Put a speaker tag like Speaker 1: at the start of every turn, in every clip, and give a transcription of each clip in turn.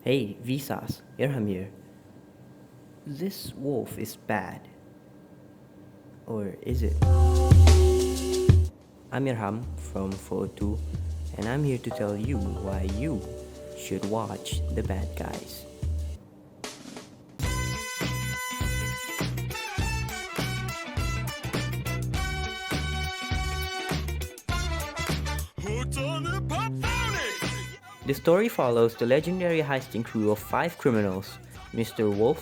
Speaker 1: Hey, Visas, Irham here. This wolf is bad. Or is it? I'm Irham from Photo, and I'm here to tell you why you should watch The Bad Guys. The story follows the legendary heisting crew of five criminals: Mr. Wolf,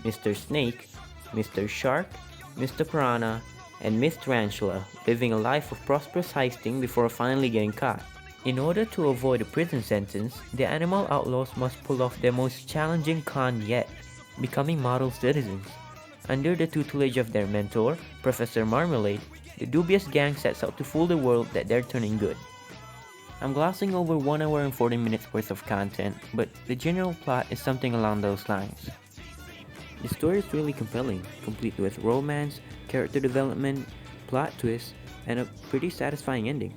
Speaker 1: Mr. Snake, Mr. Shark, Mr. Piranha, and Miss Tarantula, living a life of prosperous heisting before finally getting caught. In order to avoid a prison sentence, the animal outlaws must pull off their most challenging con yet, becoming model citizens. Under the tutelage of their mentor, Professor Marmalade, the dubious gang sets out to fool the world that they're turning good. I'm glossing over 1 hour and 40 minutes worth of content, but the general plot is something along those lines. The story is really compelling, complete with romance, character development, plot twists, and a pretty satisfying ending.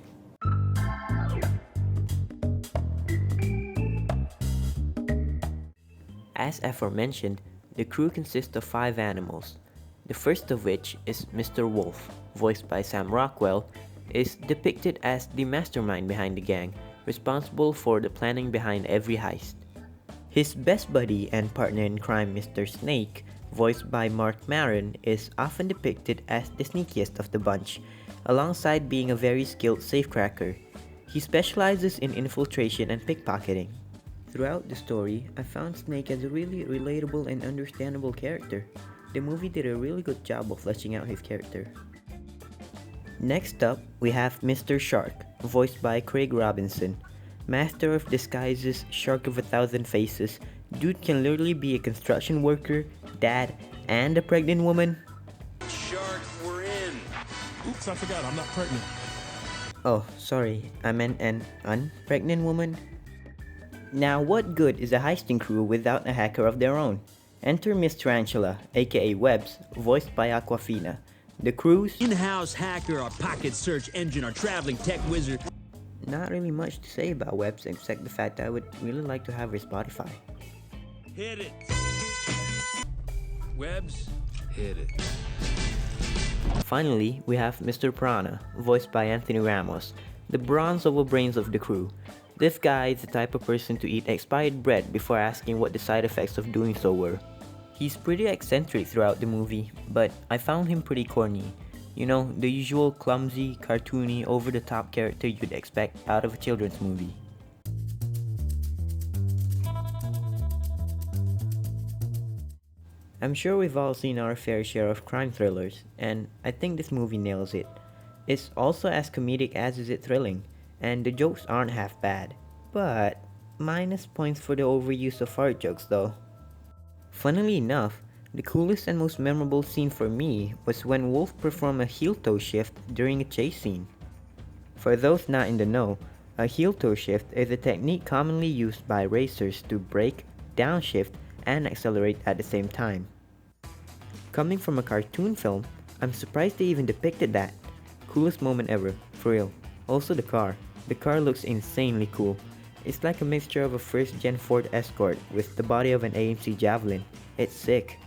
Speaker 1: As aforementioned, the crew consists of 5 animals. The first of which is Mr. Wolf, voiced by Sam Rockwell, is depicted as the mastermind behind the gang, responsible for the planning behind every heist. His best buddy and partner in crime, Mr. Snake, voiced by Mark Maron, is often depicted as the sneakiest of the bunch, alongside being a very skilled safecracker. He specializes in infiltration and pickpocketing. Throughout the story, I found Snake as a really relatable and understandable character. The movie did a really good job of fleshing out his character. Next up, we have Mr. Shark, voiced by Craig Robinson. Master of disguises, shark of 1,000 faces, dude can literally be a construction worker, dad, and a pregnant woman.
Speaker 2: Shark, we're in.
Speaker 3: Oops, I forgot, I'm not pregnant.
Speaker 1: Oh, sorry, I meant an unpregnant woman. Now, what good is a heisting crew without a hacker of their own? Enter Miss Tarantula, aka Webbs, voiced by Aquafina. The crew's
Speaker 2: In-house hacker, our pocket search engine, our traveling tech wizard.
Speaker 1: not really much to say about Webbs except the fact that I would really like to have her Spotify.
Speaker 2: Hit it. Webbs, hit it.
Speaker 1: Finally, we have Mr. Piranha, voiced by Anthony Ramos, the bronze oval brains of the crew. This guy is the type of person to eat expired bread before asking what the side effects of doing so were. He's pretty eccentric throughout the movie, but I found him pretty corny. You know, the usual clumsy, cartoony, over-the-top character you'd expect out of a children's movie. I'm sure we've all seen our fair share of crime thrillers, and I think this movie nails it. It's also as comedic as is it thrilling, and the jokes aren't half bad. But, minus points for the overuse of fart jokes though. Funnily enough, the coolest and most memorable scene for me was when Wolf performed a heel-toe shift during a chase scene. For those not in the know, a heel-toe shift is a technique commonly used by racers to brake, downshift, and accelerate at the same time. Coming from a cartoon film, I'm surprised they even depicted that. Coolest moment ever, for real. Also the car. The car looks insanely cool. It's like a mixture of a first-gen Ford Escort with the body of an AMC Javelin. It's sick.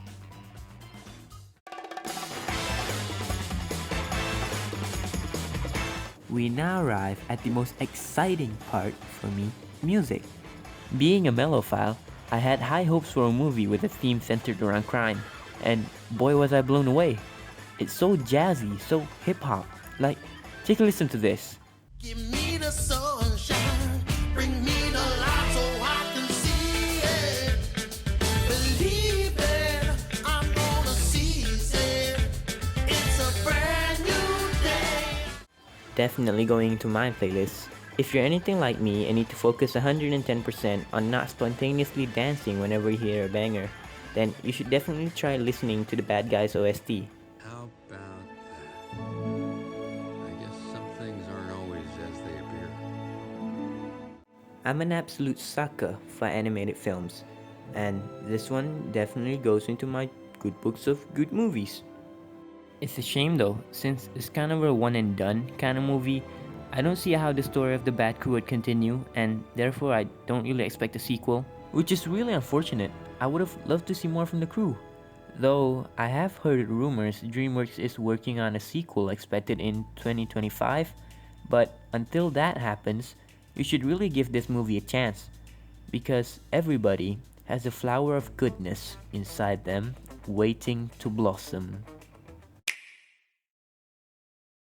Speaker 1: We now arrive at the most exciting part for me, music. Being a mellophile, I had high hopes for a movie with a theme centered around crime, and boy was I blown away. It's so jazzy, so hip-hop. Like, take a listen to this.
Speaker 4: Give me the sunshine, bring me the light so I can see it. Believe it, I'm gonna seize it. It's a brand new day.
Speaker 1: Definitely going into my playlist. If you're anything like me and need to focus 110% on not spontaneously dancing whenever you hear a banger, then you should definitely try listening to the Bad Guys OST.
Speaker 5: How about that? I guess some things aren't always as they appear.
Speaker 1: I'm an absolute sucker for animated films, and this one definitely goes into my good books of good movies. It's a shame though, since it's kind of a one and done kind of movie. I don't see how the story of the Bad Crew would continue, and therefore I don't really expect a sequel. which is really unfortunate. I would have loved to see more from the crew. Though I have heard rumors DreamWorks is working on a sequel expected in 2025, but until that happens, you should really give this movie a chance because everybody has a flower of goodness inside them waiting to blossom.